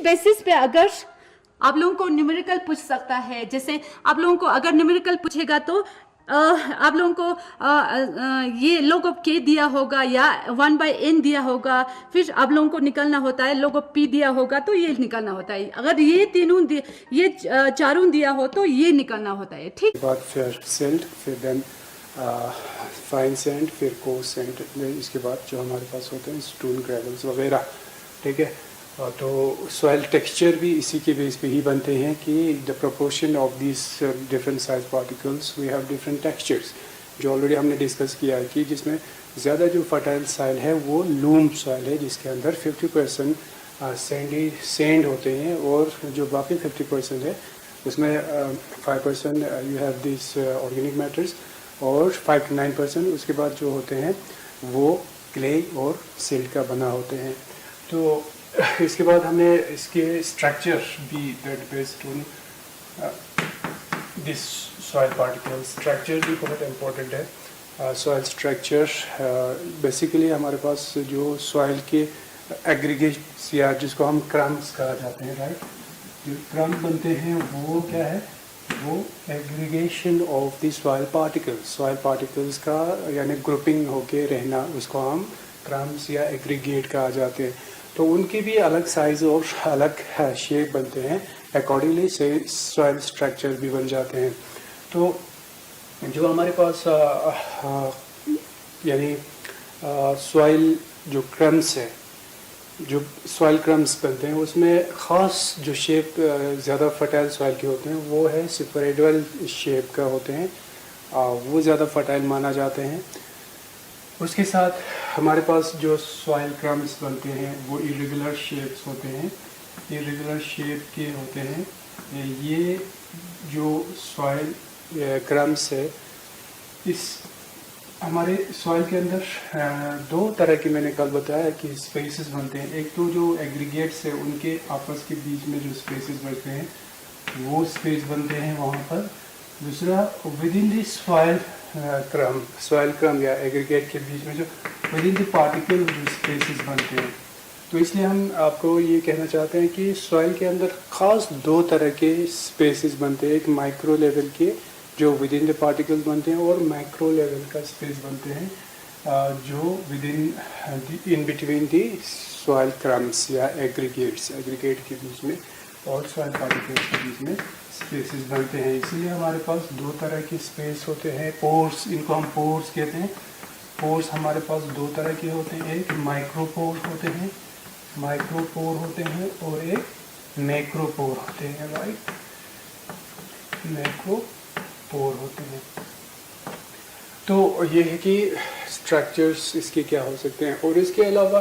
Basis पे अगर आप लोगों को न्यूमेरिकल पूछ सकता है, जैसे आप लोगों को अगर न्यूमेरिकल पूछेगा तो आप लोगों को ये log ऑफ k दिया होगा या 1/n दिया होगा, फिर आप लोगों को निकलना होता है log ऑफ p दिया होगा तो ये निकलना होता है। अगर ये तीनों ये चारों दिया हो तो ये निकलना होता है, ठीक। बाद फिर सिल्ट, फिर देन फाइन सैंड, फिर कोर्स सैंड, इसके बाद जो हमारे पास होते हैं स्टोन ग्रेवल्स वगैरह, ठीक है। तो सॉइल टेक्सचर भी इसी के बेस पे ही बनते हैं कि the proportion of this different size particles we have different textures, जो ऑलरेडी हमने डिस्कस किया है कि जिसमें ज़्यादा जो फर्टाइल सॉइल है वो लूम सॉइल है, जिसके अंदर 50% सैंडी सैंड होते हैं, और जो बाकी 50% है उसमें 5% you have this organic matters, और 5-9% उसके बाद जो होते हैं वो क्ले और सिल्ट का बना होते हैं। तो इसके बाद हमने इसके स्ट्रक्चर भी that based on this soil particle structure भी बहुत इम्पोर्टेंट है। सॉइल स्ट्रक्चर बेसिकली हमारे पास जो सॉइल के एग्रीगेट्स या जिसको हम क्रम्स कहा जाते हैं, राइट, जो क्रम्स बनते हैं वो क्या है, वो aggregation of the soil particles का यानी ग्रुपिंग होके रहना, उसको हम क्रम्स या एग्रीगेट कहा जाते हैं। तो उनकी भी अलग साइज और अलग शेप बनते हैं, अकॉर्डिंगली से सॉइल स्ट्रक्चर भी बन जाते हैं। तो जो हमारे पास यानी सॉइल जो क्रम्स है, जो सॉइल क्रम्स बनते हैं उसमें ख़ास जो शेप ज़्यादा फर्टाइल सॉइल के होते हैं वो है स्फेरॉइडल शेप का होते हैं, वो ज़्यादा फर्टाइल माना जाते हैं। उसके साथ हमारे पास जो सॉइल क्रम्स बनते हैं वो इरेगुलर शेप्स होते हैं, इरेगुलर शेप के होते हैं। ये जो सॉइल क्रम्स है, इस हमारे सॉइल के अंदर दो तरह की मैंने कल बताया कि स्पेसेस बनते हैं। एक तो जो एग्रीगेट्स है उनके आपस के बीच में जो स्पेसेस बनते हैं वो स्पेस बनते हैं वहाँ पर। दूसरा विद इन दिस सॉइल क्रम या एग्रीगेट के बीच में जो विद इन द पार्टिकल जो स्पेसेस बनते हैं। तो इसलिए हम आपको ये कहना चाहते हैं कि सॉइल के अंदर ख़ास दो तरह के स्पेसेस बनते हैं, एक माइक्रो लेवल के जो विद इन द पार्टिकल्स बनते हैं, और मैक्रो लेवल का स्पेस बनते हैं जो with in between the soil crumbs या एग्रीगेट के बीच में और सॉइल पार्टिकल्स के बीच में स्पेसेस बनते हैं। इसलिए हमारे पास दो तरह के स्पेस होते हैं, पोर्स, इनको हम पोर्स कहते हैं। पोर्स हमारे पास दो तरह के होते हैं, एक माइक्रोपोर होते हैं, माइक्रोपोर होते हैं, और एक मैक्रोपोर होते हैं, राइट, मैक्रोपोर होते हैं। तो ये है कि स्ट्रक्चर्स इसके क्या हो सकते हैं, और इसके अलावा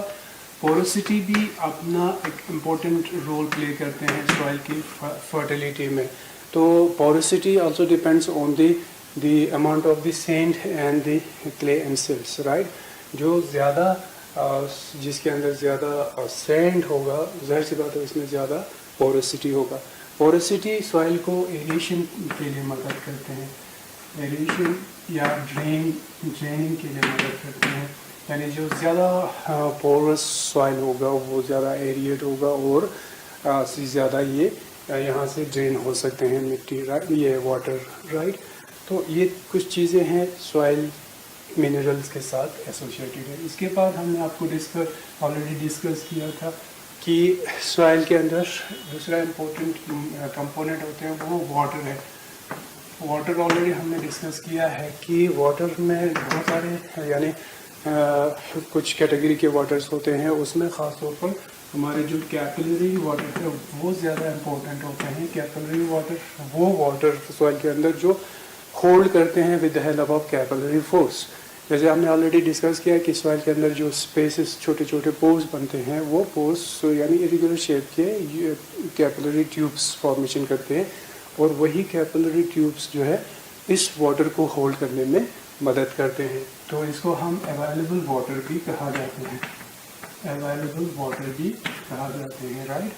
पोरोसिटी भी अपना एक इम्पोर्टेंट रोल प्ले करते हैं सॉइल की फर्टिलिटी में। तो porosity also depends on the amount of the sand and the clay and silts, right. जो ज़्यादा जिसके अंदर ज़्यादा सैंड होगा, ज़ाहिर सी बात है उसमें ज़्यादा पोरोसिटी होगा। पोरोसिटी सॉइल को एरेशन के लिए मदद करते हैं, एरेशन या ड्रेनिंग के लिए मदद करते हैं। यानी जो ज़्यादा पोरस सॉइल होगा वो ज़्यादा एरिएट होगा, और ज़्यादा ये यहाँ से ड्रेन हो सकते हैं मिट्टी, राइट, ये वाटर, राइट। तो ये कुछ चीज़ें हैं सॉइल मिनरल्स के साथ एसोसिएटेड है। इसके बाद हमने आपको ऑलरेडी डिस्कस किया था कि सॉइल के अंदर दूसरा इम्पोर्टेंट कंपोनेंट होते हैं वो वाटर है। वाटर ऑलरेडी हमने डिस्कस किया है कि वाटर में बहुत सारे यानी कुछ कैटेगरी के वाटर्स होते हैं, उसमें ख़ास तौर पर हमारे जो कैपिलरी वाटर है वो ज़्यादा इम्पोर्टेंट होते हैं। कैपिलरी वाटर वो वाटर सॉइल के अंदर जो होल्ड करते हैं with the help of capillary force. जैसे हमने ऑलरेडी डिस्कस किया कि सॉइल के अंदर जो स्पेसेस छोटे छोटे पोर्स बनते हैं वो पोर्स यानी इरेगुलर शेप के कैपिलरी ट्यूब्स फॉर्मेशन करते हैं, और वही कैपिलरी ट्यूब्स जो है इस वाटर को होल्ड करने में मदद करते हैं। तो इसको हम अवेलेबल वाटर भी कहा जाते हैं, अवेलेबल वाटर भी कहा जाते हैं, राइट।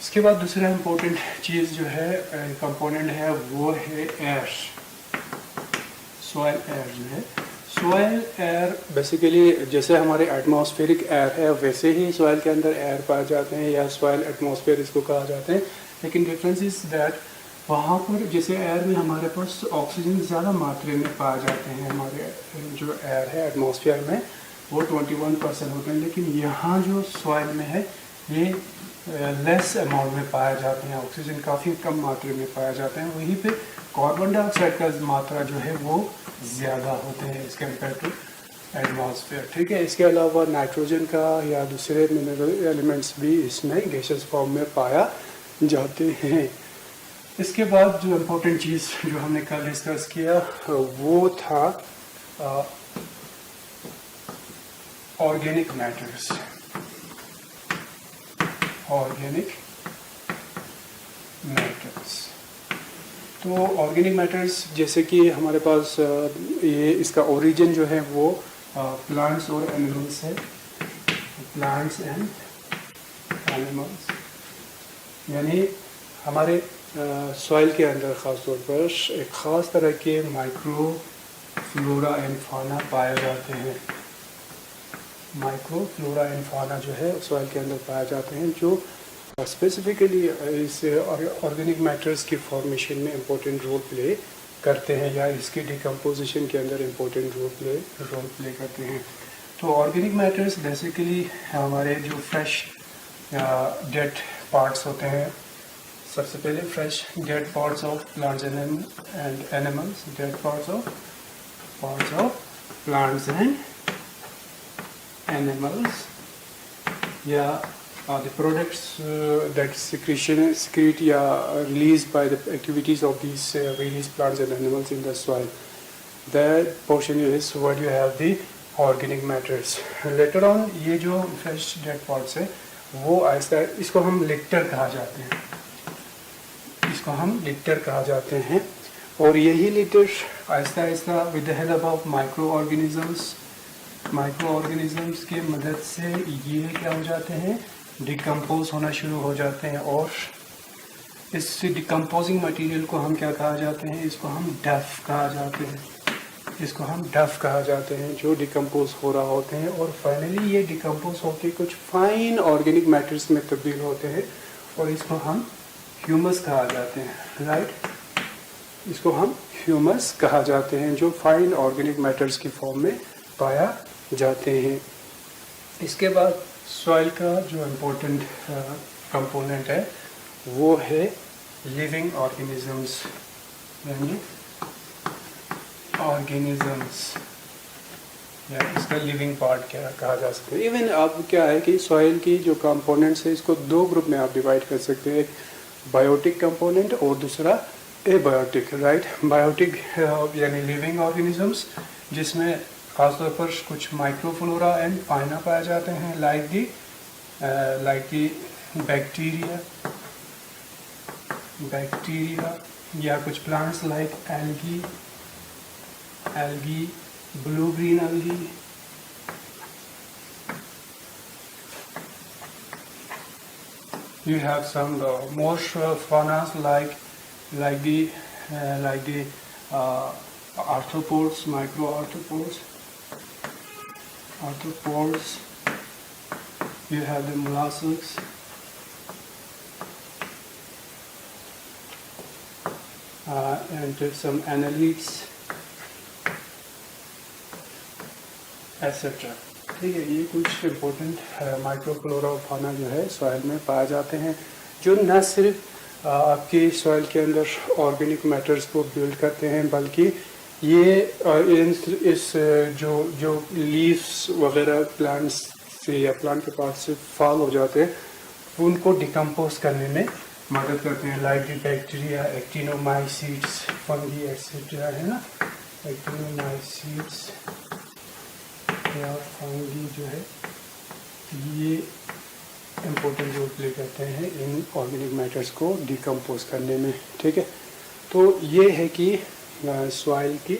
इसके बाद दूसरा इम्पोर्टेंट चीज़ जो है कंपोनेंट है वो है एयर, सॉइल एयर जो है। सॉयल एयर बेसिकली जैसे हमारे एटमॉस्फेरिक एयर है वैसे ही सॉयल के अंदर एयर पाए जाते हैं या सॉयल एटमॉस्फेयर इसको कहा जाता है, लेकिन डिफरेंस इज दैट वहाँ पर जैसे एयर में हमारे पास ऑक्सीजन ज़्यादा मात्रा में पाए जाते हैं, हमारे जो एयर है एटमॉस्फेयर में वो 21% होते हैं, लेकिन यहाँ जो सॉइल में है ये लेस अमाउंट में पाए जाते हैं, ऑक्सीजन काफ़ी कम मात्रा में पाया जाता है, वहीं पे कार्बन डाइऑक्साइड का मात्रा जो है वो ज़्यादा होते हैं इस कंपेयर टू एटमॉस्फेयर। ठीक है, इसके अलावा नाइट्रोजन का या दूसरे मिनरल एलिमेंट्स भी इसमें गैसेस फॉर्म में पाया जाते हैं। इसके बाद जो इम्पोर्टेंट चीज़ जो हमने कल डिस्कस किया वो था ऑर्गेनिक मैटर्स। ऑर्गेनिक मैटर्स, तो ऑर्गेनिक मैटर्स जैसे कि हमारे पास ये इसका ओरिजिन जो है वो प्लांट्स और एनिमल्स है, प्लांट्स एंड एनिमल्स, यानी हमारे सॉइल के अंदर ख़ास तौर पर एक ख़ास तरह के माइक्रो फ्लोरा एंड फाना पाए जाते हैं। माइक्रो फ्लोरा एंड फाना जो है सॉइल के अंदर पाए जाते हैं, जो स्पेसिफिकली इस ऑर्गेनिक मैटर्स की फॉर्मेशन में इम्पोर्टेंट रोल प्ले करते हैं या इसके डिकम्पोजिशन के अंदर इम्पोर्टेंट रोल प्ले करते हैं। तो ऑर्गेनिक मैटर्स बेसिकली हमारे जो फ्रेश डेड पार्ट्स होते हैं, सबसे पहले fresh dead parts of plants and animals, dead parts of plants and animals, yeah, the products that secrete released by the activities of these various plants and animals in the soil. That portion is what you have the organic matters. Later on ये जो fresh dead parts है वो ऐसा, इसको हम litre कहा जाते हैं, इसको हम लिटर कहा जाते हैं, और यही litre Aahista Aahista with the help of micro organisms की मदद से ये क्या हो जाते हैं, डिकम्पोज होना शुरू हो जाते हैं, और इस डिकम्पोजिंग मटेरियल को हम क्या कहा जाते हैं, इसको हम डफ कहा जाते हैं, इसको हम डफ कहा जाते हैं, जो डिकम्पोज हो रहा होते हैं, और फाइनली ये डिकम्पोज होकर कुछ फाइन ऑर्गेनिक मैटर्स में तब्दील होते हैं, और इसको हम ह्यूमस कहा जाते हैं, राइट, इसको हम ह्यूमस कहा जाते हैं, जो फाइन ऑर्गेनिक मैटर्स की फॉर्म में पाया जाते हैं। इसके बाद सॉइल का जो इम्पोर्टेंट कंपोनेंट है वो है लिविंग ऑर्गेनिजम्स, यानी ऑर्गेनिजम्स या इसका लिविंग पार्ट क्या कहा जा सकता है। इवन अब क्या है कि सॉइल की जो कंपोनेंट्स है इसको दो ग्रुप में आप डिवाइड कर सकते हैं, एक बायोटिक कंपोनेंट और दूसरा एबायोटिक, राइट। बायोटिक यानी लिविंग ऑर्गेनिजम्स जिसमें खासतौर पर कुछ माइक्रोफ्लोरा एंड फाइना पाए जाते हैं, लाइक दी बैक्टीरिया या कुछ plants like algae, blue green algae, you have some more faunas like the arthropods, microarthropods, you have the mollusks, and some annelids, etc. ठीक है, ये कुछ इम्पोर्टेंट माइक्रोफ्लोरा और फाना जो है सॉइल में पाए जाते हैं, जो न सिर्फ आपकी सॉइल के अंदर ऑर्गेनिक मैटर्स को बिल्ड करते हैं, बल्कि ये इस जो लीव्स वगैरह प्लांट्स से या प्लांट के पार्ट से फॉल हो जाते हैं उनको डिकम्पोज करने में मदद करते हैं, like the bacteria, एक्टिनोमाइसीट्स, fungi etcetera, है ना, एक्टिनोमाइसीट्स या फंगी जो है ये इम्पोर्टेंट रोल प्ले करते हैं इन ऑर्गेनिक मैटर्स को डिकम्पोज करने में। ठीक है, तो ये है कि सॉइल की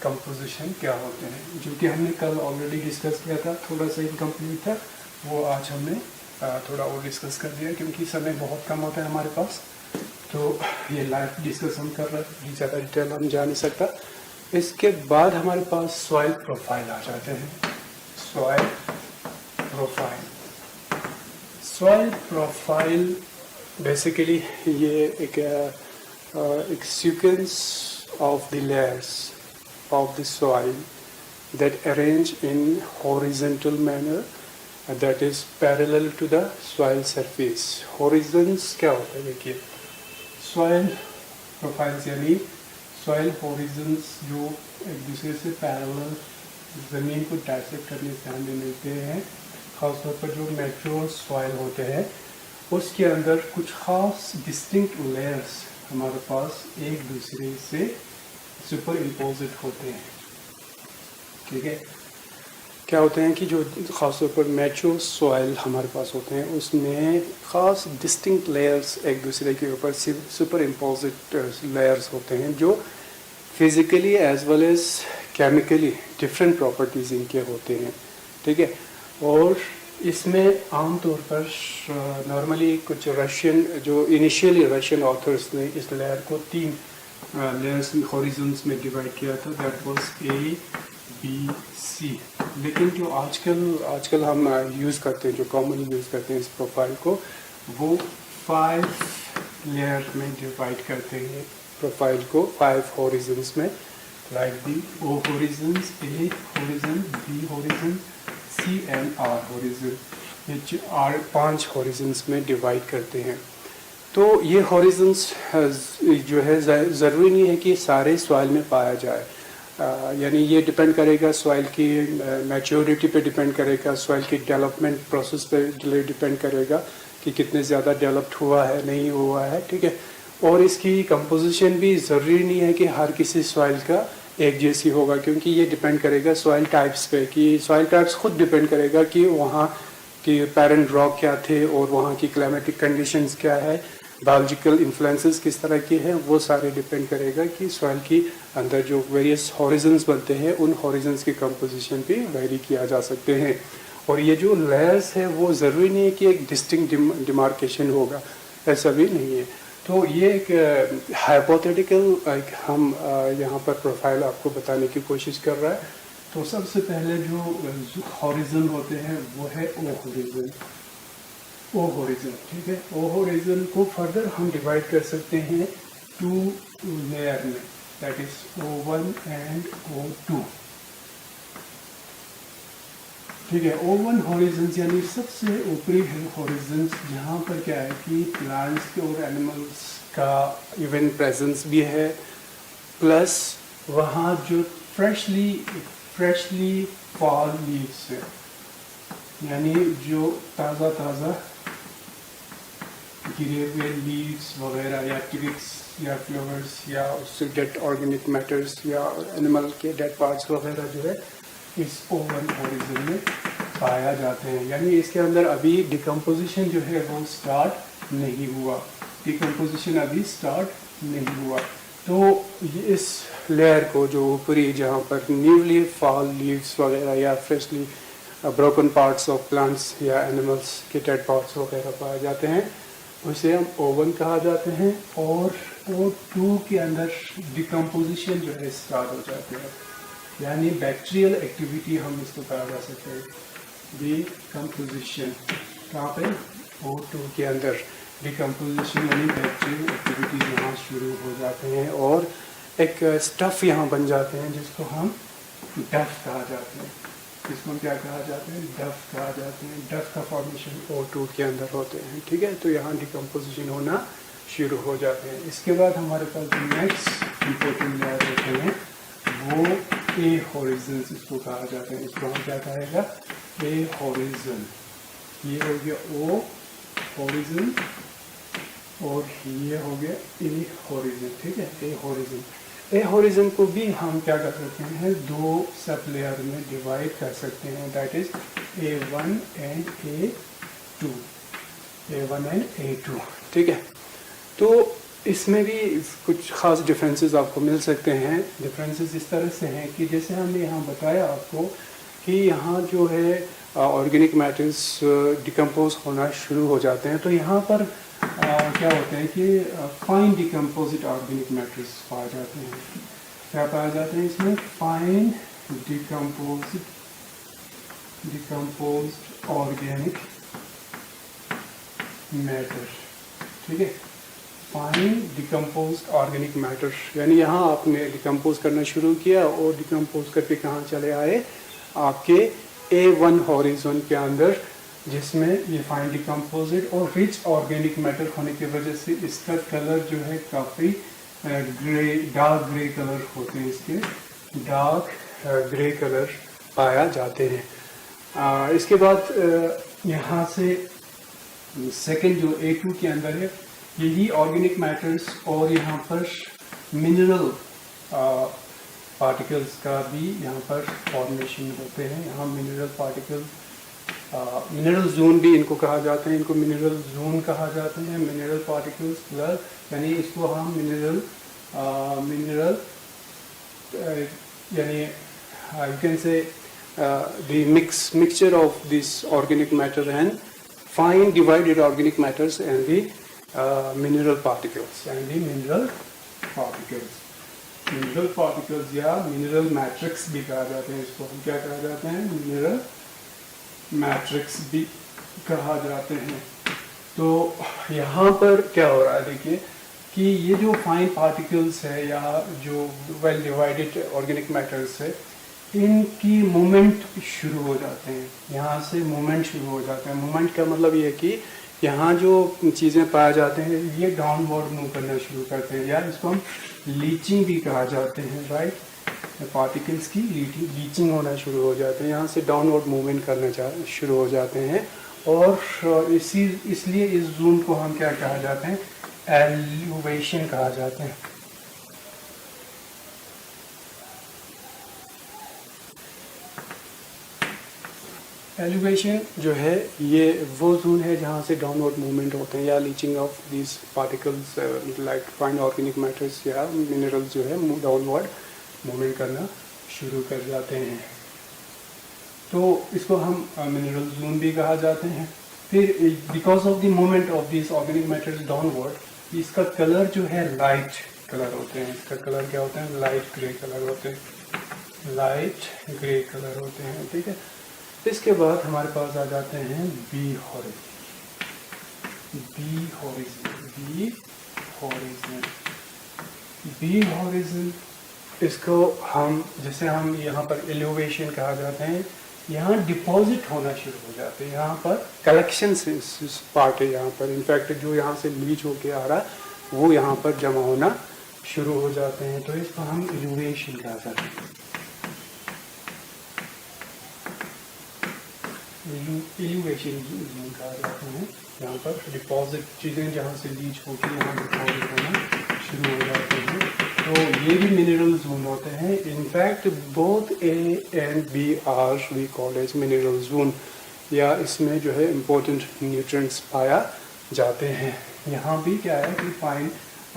कंपोजिशन क्या होते हैं, जो कि हमने कल ऑलरेडी डिस्कस किया था, थोड़ा सा इनकम्प्लीट था, वो आज हमने थोड़ा और डिस्कस कर दिया क्योंकि समय बहुत कम होता है हमारे पास, तो ये लाइव डिस्कस हम कर रहे हैं, ज़्यादा डिटेल हम जा नहीं सकता, इसके बाद हमारे पास सॉइल प्रोफाइल आ जाते हैं। Soil profile, soil profile basically ये एक sequence of the layers of the soil that arrange in horizontal manner that is parallel to the soil surface. Horizons क्या होता है देखिए, soil profiles यानी soil horizons जो एक दूसरे से parallel ज़मीन को dissect करने से हमें मिलते हैं, खासतौर पर जो mature soil होते हैं उसके अंदर कुछ खास distinct layers हमारे पास एक दूसरे से superimposed होते हैं। ठीक है, क्या होते हैं कि जो ख़ासतौर पर मैच्योर सॉइल हमारे पास होते हैं उसमें ख़ास डिस्टिंक्ट लेयर्स एक दूसरे के ऊपर सुपर इम्पोजिट लेयर्स होते हैं जो physically as well as chemically different properties इनके होते हैं। ठीक है, और इसमें आमतौर पर नॉर्मली कुछ रशियन जो इनिशियली रशियन ऑथर्स ने इस लेयर को 3 लेयर्स हॉरिजन्स में डिवाइड किया था, that was A B C. लेकिन जो आजकल हम यूज़ करते हैं, जो कॉमनली यूज़ करते हैं इस प्रोफाइल को, वो 5 लेयर में डिवाइड करते हैं प्रोफाइल को 5 हॉरिजन्स में, like the O horizons, A horizon, B horizon, C and R horizon, ये 5 हॉरिजन्स में डिवाइड करते हैं। तो ये हॉरिजन्स जो है ज़रूरी नहीं है कि सारे सॉइल में पाया जाए, यानी ये डिपेंड करेगा सॉइल की मैच्योरिटी पे डिपेंड करेगा, सॉइल की डेवलपमेंट प्रोसेस पे डिपेंड करेगा कि कितने ज़्यादा डेवलप्ड हुआ है नहीं हुआ है। ठीक है, और इसकी कंपोजिशन भी ज़रूरी नहीं है कि हर किसी सॉइल का एक जैसी होगा, क्योंकि ये डिपेंड करेगा सॉइल टाइप्स पे, कि सॉइल टाइप्स खुद डिपेंड करेगा कि वहाँ की पेरेंट रॉक क्या थे और वहाँ की क्लाइमेटिक कंडीशंस क्या है, बायोलॉजिकल इन्फ्लुएंसेस किस तरह के हैं, वो सारे डिपेंड करेगा कि सॉइल की अंदर जो वेरियस हॉरिजन्स बनते हैं उन हॉरिजन्स की कंपोजिशन भी वेरी किया जा सकते हैं। और ये जो लेयर्स है वो ज़रूरी नहीं है कि एक डिस्टिंक्ट डिमार्केशन होगा, ऐसा भी नहीं है। तो ये एक हाइपोथेटिकल हम यहाँ पर प्रोफाइल आपको बताने की कोशिश कर रहा है। तो सबसे पहले जो हॉरिजन होते हैं वो है ओ हॉरिजन। ओ हॉरिजन, ठीक है, ओ हॉरिजन को फर्दर हम डिवाइड कर सकते हैं 2 लेयर में, that is O1 and O2। ठीक है, O1 हॉरिजन्स यानी सबसे ऊपरी हॉरिजन्स जहाँ पर क्या है कि प्लांट्स और एनिमल्स का इवन प्रेजेंस भी है, प्लस वहाँ जो फ्रेशली फॉल लीव्स है, यानी जो ताज़ा गिरे हुए लीव्स वगैरह या ट्विग्स या फ्लावर्स या उससे डेड ऑर्गेनिक मैटर्स या एनिमल के डेड पार्ट्स वगैरह जो है इस O1 हॉरिजन में पाया जाते हैं। यानी इसके अंदर अभी डिकम्पोजिशन जो है वो स्टार्ट नहीं हुआ, डिकम्पोजिशन अभी स्टार्ट नहीं हुआ। तो ये इस लेयर को जो ऊपरी जहाँ पर न्यूली फॉल लीव्स वगैरह या freshly broken parts of plants या एनिमल्स के डेड पार्ट्स वगैरह पाए जाते हैं, उसे हम O1 कहा जाते हैं। और O2 के अंदर डिकम्पोजिशन जो है स्टार्ट हो जाते हैं, यानी बैक्टीरियल एक्टिविटी हम इसको कहा जा सकते हैं, डिकम्पोजिशन। कहाँ पे? O2 के अंदर डिकम्पोजिशन यानी बैक्टीरियल एक्टिविटी यहाँ शुरू हो जाते हैं और एक स्टफ़ यहाँ बन जाते हैं जिसको हम डफ कहा जाते हैं। इसको हम क्या कहा जाते हैं? डफ कहा जाते हैं। डफ का फॉर्मेशन O2 के अंदर होते हैं। ठीक है, तो यहाँ डिकम्पोजिशन होना शुरू हो जाते हैं। इसके बाद हमारे पास जो नेक्स्ट इम्पोर्टेंट लेयर होते हैं वो ए हॉरिजन इसको कहा जाता है। इसको हम क्या कहेगा? ए हॉरिजन। ये हो गया O हॉरिजन और ये हो गया ए हॉरिजन। ठीक है, ए हॉरिजन। ए हॉरिजन को भी हम क्या कर सकते हैं? 2 सब लेयर में डिवाइड कर सकते हैं, that is A1 and A2। A1 and A2। ठीक है, तो इसमें भी कुछ खास डिफरेंसेस आपको मिल सकते हैं। डिफरेंसेस इस तरह से हैं कि जैसे हमने यहाँ बताया आपको कि यहाँ जो है ऑर्गेनिक मैटर्स डिकम्पोज होना शुरू हो जाते हैं, तो यहाँ पर क्या होते हैं कि फाइन डिकम्पोजिट ऑर्गेनिक मैटर्स पाए जाते हैं। क्या पाया जाता है इसमें? Fine decomposed organic matter. ठीक है, फाइन डिकम्पोज्ड ऑर्गेनिक मैटर, यानी यहाँ आपने डिकम्पोज करना शुरू किया और डिकम्पोज करके कहाँ चले आए? आपके A1 हॉरिजॉन के अंदर, जिसमें ये फाइन डिकम्पोजिट और रिच ऑर्गेनिक मैटर होने की वजह से इसका कलर जो है काफ़ी ग्रे, डार्क ग्रे कलर होते हैं, इसके डार्क ग्रे कलर पाया जाते हैं। इसके बाद यहाँ से सेकंड जो A2 के अंदर है, यही ऑर्गेनिक मैटर्स और यहाँ पर मिनरल पार्टिकल्स का भी यहाँ पर फॉर्मेशन होते हैं। यहाँ मिनरल पार्टिकल, मिनरल जोन भी इनको कहा जाते हैं, इनको मिनरल जोन कहा जाते हैं। मिनरल पार्टिकल्स प्लस, यानी इसको हम मिनरल यानी you can say the mixture of this organic matter and fine divided organic matters and the mineral particles mineral particles या मिनरल मैट्रिक्स भी कहा जाते हैं। इसको हम क्या कहा जाते हैं? मिनरल मैट्रिक्स भी कहा जाते हैं। तो यहाँ पर क्या हो रहा है, देखिए कि ये जो फाइन पार्टिकल्स है या जो वेल डिवाइडेड ऑर्गेनिक मैटर्स है, इनकी मूवमेंट शुरू हो जाते हैं। यहाँ से मूवमेंट शुरू हो जाते हैं। मूवमेंट का मतलब ये है कि यहाँ जो चीज़ें पाए जाते हैं ये डाउनवर्ड मूव करना शुरू करते हैं, या इसको हम लीचिंग भी कहा जाते हैं, राइट? पार्टिकल्स की लीचिंग होना शुरू हो जाते हैं, यहाँ से डाउनवर्ड मूवमेंट करना शुरू हो जाते हैं। और इसलिए इस जोन को हम क्या कहा जाते हैं? एल्यूवेशन कहा जाते हैं। एलिवेशन जो है ये वो जोन है जहाँ से डाउनवर्ड मूवमेंट होते हैं, या leaching of this particles like fine organic matters या मिनरल्स जो है डाउनवर्ड मूवमेंट करना शुरू कर जाते हैं। तो इसको हम मिनरल जोन भी कहा जाते हैं। फिर because of the movement of this organic matters downward, इसका कलर जो है लाइट कलर होते हैं। इसका कलर क्या होते हैं? लाइट ग्रे कलर होते हैं, लाइट ग्रे कलर होते हैं। ठीक है, इसके बाद हमारे पास आ जाते हैं बी हॉरिजन। इसको हम, जैसे हम यहाँ पर एलिवेशन कहा जाते हैं, यहाँ डिपॉजिट होना शुरू हो जाते हैं। यहाँ पर कलेक्शन से पार्ट है, यहाँ पर इनफैक्ट जो यहाँ से लीच होके आ रहा है वो यहाँ पर जमा होना शुरू हो जाते हैं। तो इसको हम एलिवेशन कहा जाते हैं। एलिवेशन कहा जाता है। यहाँ पर डिपॉजिट चीज़ें जहाँ से लीच होती है यहाँ डिपॉजिट होना शुरू हो जाते हैं। तो ये भी मिनरल जोन होते हैं। In fact both A and B are we call as mineral zone, या इसमें जो है इम्पोर्टेंट न्यूट्रिएंट्स पाया जाते हैं। यहाँ भी क्या है कि fine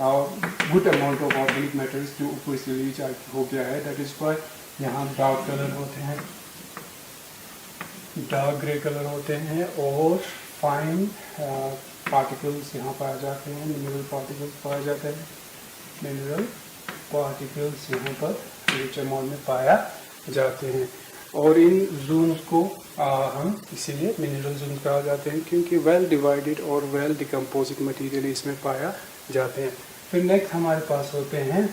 good amount of organic matters जो ऊपर से लीच हो गया है, दैट इज वाई यहाँ डार्क कलर होते हैं, डार्क ग्रे कलर होते हैं, और फाइन पार्टिकल्स यहाँ पाए जाते हैं, मिनरल पार्टिकल्स पाए जाते हैं। मिनरल पार्टिकल्स यहाँ पर रिच अमाउंट में पाया जाते हैं। और इन जोन्स को हम इसीलिए मिनरल जोन कहा जाते हैं, क्योंकि वेल डिवाइडेड और वेल डिकम्पोजिट मटेरियल इसमें पाया जाते हैं। फिर नेक्स्ट हमारे पास होते हैं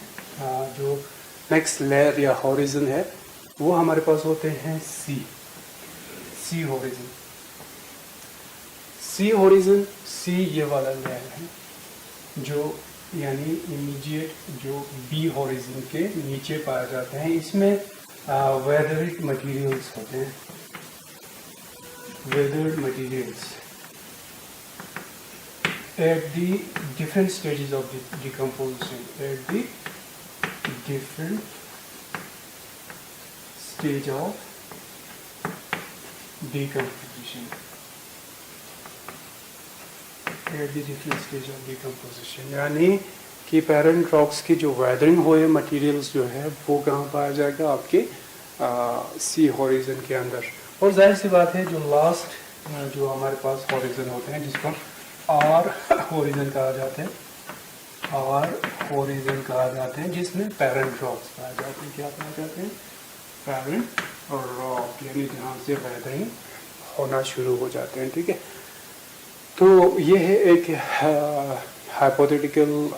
जो नेक्स्ट लेयर या हॉरिजन है, वो हमारे पास होते हैं सी हॉरिजन। सी ये वाला लेयर है जो यानी इमीडिएट जो बी हॉरिजन के नीचे पाए जाते हैं। इसमें वेदर्ड मटेरियल्स होते हैं, weathered materials at the different stages of the decomposition, at the different stage of decomposition, at the different stage of decomposition, यानी कि पेरेंट रॉक्स की जो वेदरिंग हुए मटेरियल्स जो है वो कहाँ पाया जाएगा? आपके सी हॉरिजन के अंदर। और जाहिर सी बात है जो लास्ट जो हमारे पास हॉरिजन होते हैं जिसको आर हॉरिजन कहा जाता है, आर होरिजन कहा जाते हैं, जिसमें पेरेंट रॉक्स कहा जाते हैं। क्या कहा जाते हैं? पेरेंट और रॉक, यानी जहाँ से वेदरिंग होना शुरू हो जाते हैं। ठीक है, तो ये है एक हाइपोथेटिकल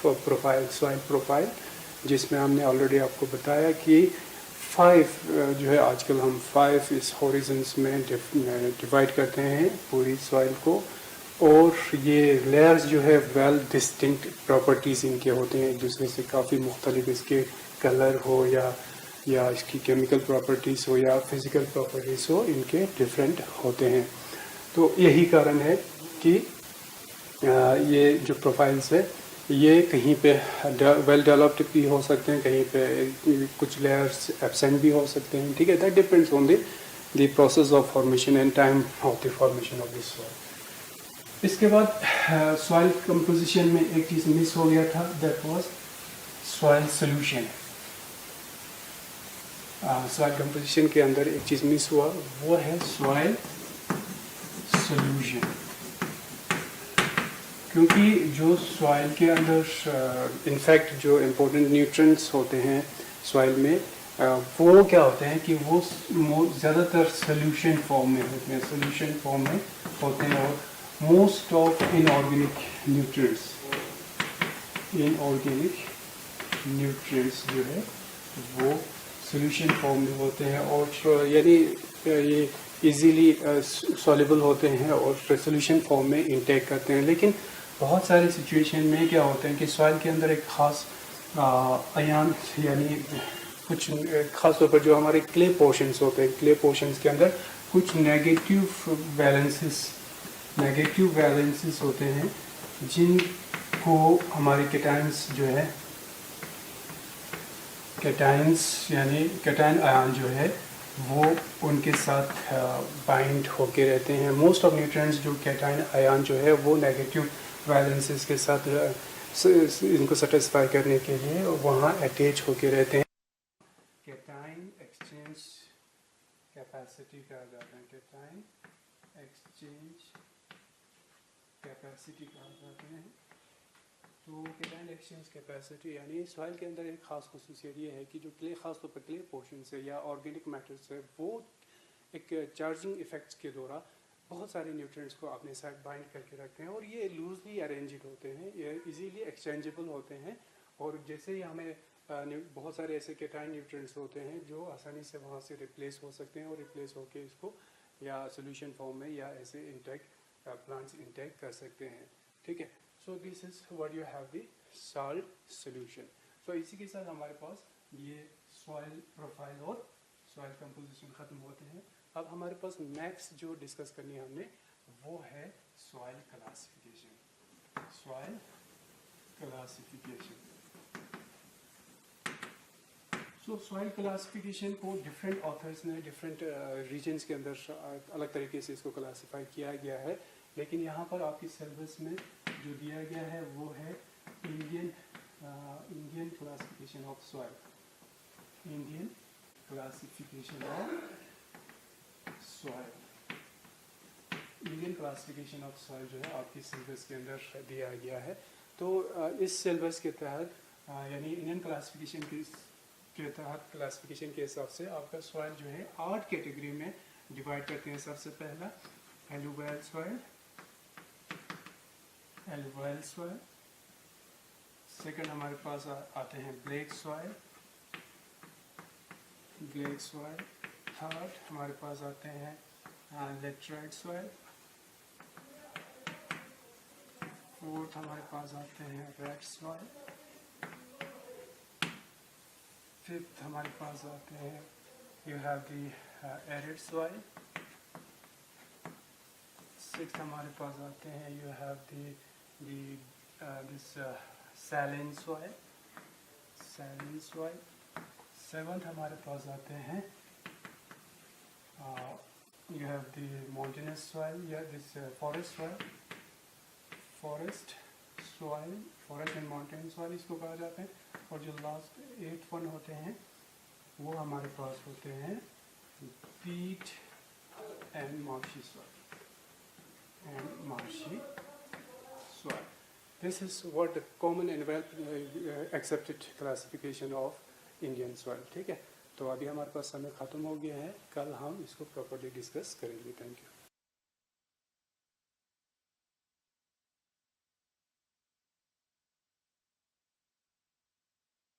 प्रोफाइल, सॉइल प्रोफाइल, जिसमें हमने ऑलरेडी आपको बताया कि 5 जो है आजकल हम 5 इस हॉरिजन्स में डिवाइड करते हैं पूरी सॉइल को, और ये लेयर्स जो है वेल डिस्टिंक्ट प्रॉपर्टीज़ इनके होते हैं, एक दूसरे से काफ़ी मुख्तलिफ, इसके कलर हो या इसकी केमिकल प्रॉपर्टीज़ हो या फिज़िकल प्रॉपर्टीज़ हो, इनके डिफरेंट होते हैं। तो यही कारण है कि ये जो प्रोफाइल्स है ये कहीं पे वेल डेवलप्ड भी हो सकते हैं, कहीं पे कुछ लेयर्स एब्सेंट भी हो सकते हैं। ठीक है, that depends on the process of formation and time of the formation of this soil. इसके बाद सॉइल कंपोजिशन में एक चीज़ मिस हो गया था, that was soil solution. Soil composition के अंदर एक चीज़ मिस हुआ, वो है सॉइल सोल्यूशन। क्योंकि जो सॉइल के अंदर इनफैक्ट जो इम्पोर्टेंट न्यूट्रिएंट्स होते हैं सॉइल में, वो क्या होते हैं कि वो ज़्यादातर सोल्यूशन फॉर्म में होते हैं, सोल्यूशन फॉर्म में होते हैं। और मोस्ट ऑफ इनऑर्गेनिक न्यूट्रिएंट्स जो है वो सोल्यूशन फॉर्म में होते हैं, और यानी ये इजीली सॉल्युबल होते हैं और सोल्यूशन फॉर्म में इंटेक करते हैं। लेकिन बहुत सारे सिचुएशन में क्या होते हैं कि सॉइल के अंदर एक ख़ास अयान, यानी कुछ ख़ास तौर पर जो हमारे क्ले पोर्शंस होते हैं, क्ले पोर्शंस के अंदर कुछ नेगेटिव वैलेंसेस होते हैं, जिनको हमारे कैटायंस जो है, कैटायंस यानी कैटायन आयन जो है वो उनके साथ बाइंड होके रहते हैं। मोस्ट ऑफ न्यूट्रिएंट्स जो कैटायन आयन जो है वो नेगेटिव वैलेंसेस के साथ इनको सेटिस्फाई करने के लिए वहाँ अटैच होके रहते हैं। कैटायन एक्सचेंज कैपेसिटी कहा जाता है, कैटायन एक्सचेंज कैपेसिटी कहा जाते हैं। तो कैटायन एक्सचेंज कैपेसिटी यानी सॉइल के अंदर एक ख़ास खसूसियत ये है कि जो क्ले, ख़ास तौर पर क्ले पोर्शन से या ऑर्गेनिक मैटर्स है, वो एक चार्जिंग इफेक्ट्स के दौरान बहुत सारे न्यूट्रिएंट्स को अपने साथ बाइंड करके रखते हैं, और ये लूजली अरेंज्ड होते हैं, ये इजीली एक्सचेंजेबल होते हैं। और जैसे ही हमें बहुत सारे ऐसे कैटायन न्यूट्रिएंट्स होते हैं जो आसानी से वहाँ से रिप्लेस हो सकते हैं, और रिप्लेस होकर इसको या सोल्यूशन फॉर्म में या ऐसे इंटेक प्लांट्स इंटेक कर सकते हैं। ठीक है, so this is what you have the salt solution. So इसी के साथ हमारे पास ये सॉइल प्रोफाइल और सॉइल कंपोजिशन ख़त्म होते हैं। अब हमारे पास नेक्स्ट जो डिस्कस करनी है हमने, वो है सॉइल क्लासिफिकेशन। सॉइल क्लासिफिकेशन, सो सॉइल क्लासिफिकेशन को डिफरेंट ऑथर्स ने डिफरेंट रीजन्स के अंदर अलग तरीके से इसको क्लासीफाई किया गया है, लेकिन यहाँ पर आपकी सिलेबस में जो दिया गया है वो है Indian classification of soil, Indian classification of soil. Indian classification of soil जो है आपकी सिलेबस के अंदर दिया गया है। तो इस सिलेबस के तहत यानी इंडियन क्लासिफिकेशन के तहत क्लासिफिकेशन के हिसाब से आपका सॉइल जो है 8 कैटेगरी में डिवाइड करते हैं। सबसे पहला alluvial soil, alluvial soil. Second हमारे पास आते हैं black soil, black soil. Third हमारे पास आते हैं लेटराइट सॉइल। फोर्थ हमारे पास आते हैं रेड सॉइल। फिफ्थ हमारे पास आते हैं you have the arid soil. Sixth हमारे पास आते हैं you have this saline soil, saline soil. Seventh हमारे पास आते हैं you have the mountainous soil, this forest soil, forest soil, forest and mountain soil इसको कहा जाता है। और जो लास्ट 8 वन होते हैं वो हमारे पास होते हैं peat and marshy soil, and marshy soil। This is what common and well accepted classification of Indian soil. ठीक है, तो अभी हमारे पास समय ख़त्म हो गया है. कल हम इसको प्रॉपर्ली डिस्कस करेंगे. Thank you.